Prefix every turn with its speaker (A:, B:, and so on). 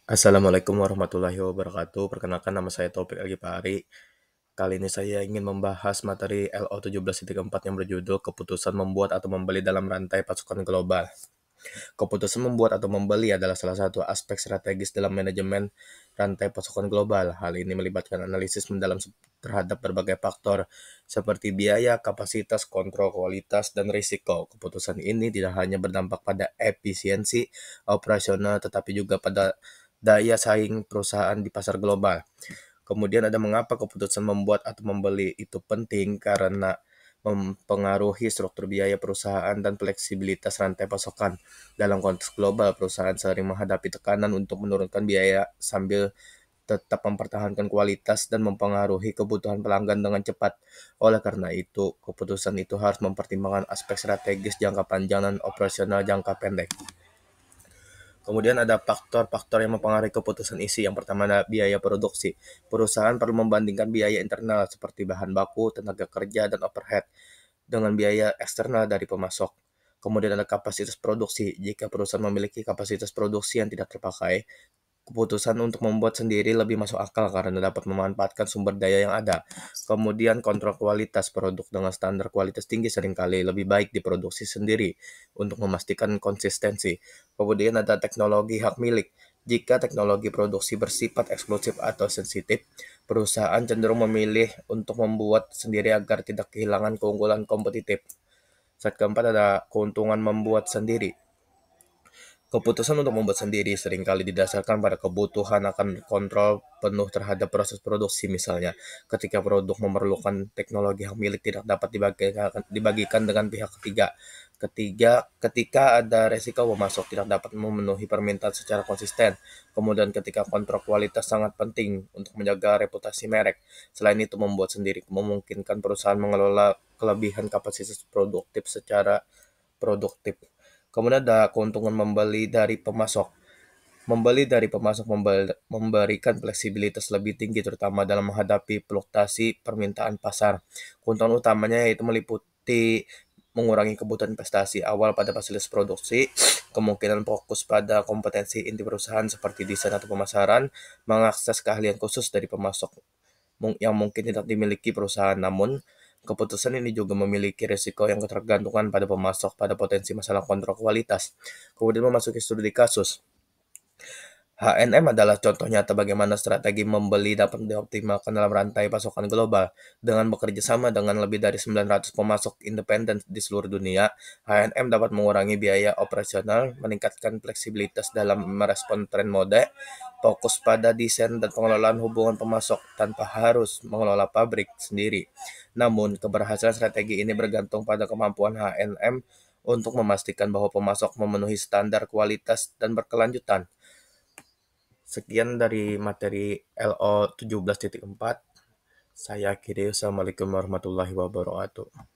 A: Assalamualaikum warahmatullahi wabarakatuh. Perkenalkan nama saya Taufik Algifari. Kali ini saya ingin membahas materi LO 17.4 yang berjudul Keputusan Membuat atau Membeli dalam Rantai Pasokan Global. Keputusan membuat atau membeli adalah salah satu aspek strategis dalam manajemen rantai pasokan global. Hal ini melibatkan analisis mendalam terhadap berbagai faktor seperti biaya, kapasitas, kontrol kualitas, dan risiko. Keputusan ini tidak hanya berdampak pada efisiensi operasional tetapi juga pada daya saing perusahaan di pasar global. Kemudian ada mengapa keputusan membuat atau membeli itu penting karena mempengaruhi struktur biaya perusahaan dan fleksibilitas rantai pasokan. Dalam konteks global, perusahaan sering menghadapi tekanan untuk menurunkan biaya sambil tetap mempertahankan kualitas dan mempengaruhi kebutuhan pelanggan dengan cepat. Oleh karena itu, keputusan itu harus mempertimbangkan aspek strategis jangka panjang dan operasional jangka pendek. Kemudian ada faktor-faktor yang mempengaruhi keputusan isi. Yang pertama ada biaya produksi. Perusahaan perlu membandingkan biaya internal seperti bahan baku, tenaga kerja, dan overhead dengan biaya eksternal dari pemasok. Kemudian ada kapasitas produksi. Jika perusahaan memiliki kapasitas produksi yang tidak terpakai, keputusan untuk membuat sendiri lebih masuk akal karena dapat memanfaatkan sumber daya yang ada. Kemudian kontrol kualitas produk dengan standar kualitas tinggi seringkali lebih baik diproduksi sendiri untuk memastikan konsistensi. Kemudian ada teknologi hak milik. Jika teknologi produksi bersifat eksklusif atau sensitif, perusahaan cenderung memilih untuk membuat sendiri agar tidak kehilangan keunggulan kompetitif. Set keempat ada keuntungan membuat sendiri. Keputusan untuk membuat sendiri seringkali didasarkan pada kebutuhan akan kontrol penuh terhadap proses produksi. Misalnya, ketika produk memerlukan teknologi hak milik tidak dapat dibagikan dengan pihak ketiga. Ketika ada resiko pemasok tidak dapat memenuhi permintaan secara konsisten. Kemudian ketika kontrol kualitas sangat penting untuk menjaga reputasi merek. Selain itu membuat sendiri memungkinkan perusahaan mengelola kelebihan kapasitas produktif secara produktif. Kemudian ada keuntungan membeli dari pemasok. Membeli dari pemasok memberikan fleksibilitas lebih tinggi terutama dalam menghadapi fluktuasi permintaan pasar. Keuntungan utamanya yaitu meliputi mengurangi kebutuhan investasi awal pada fasilitas produksi, kemungkinan fokus pada kompetensi inti perusahaan seperti desain atau pemasaran, mengakses keahlian khusus dari pemasok yang mungkin tidak dimiliki perusahaan. Namun, keputusan ini juga memiliki risiko yang ketergantungan pada pemasok pada potensi masalah kontrol kualitas. Kemudian memasuki studi kasus. H&M adalah contoh nyata bagaimana strategi membeli dapat dioptimalkan dalam rantai pasokan global. Dengan bekerja sama dengan lebih dari 900 pemasok independen di seluruh dunia, H&M dapat mengurangi biaya operasional, meningkatkan fleksibilitas dalam merespon tren mode, fokus pada desain dan pengelolaan hubungan pemasok tanpa harus mengelola pabrik sendiri. Namun, keberhasilan strategi ini bergantung pada kemampuan H&M untuk memastikan bahwa pemasok memenuhi standar kualitas dan berkelanjutan. Sekian dari materi LO 17.4. Saya akhiri. Assalamualaikum warahmatullahi wabarakatuh.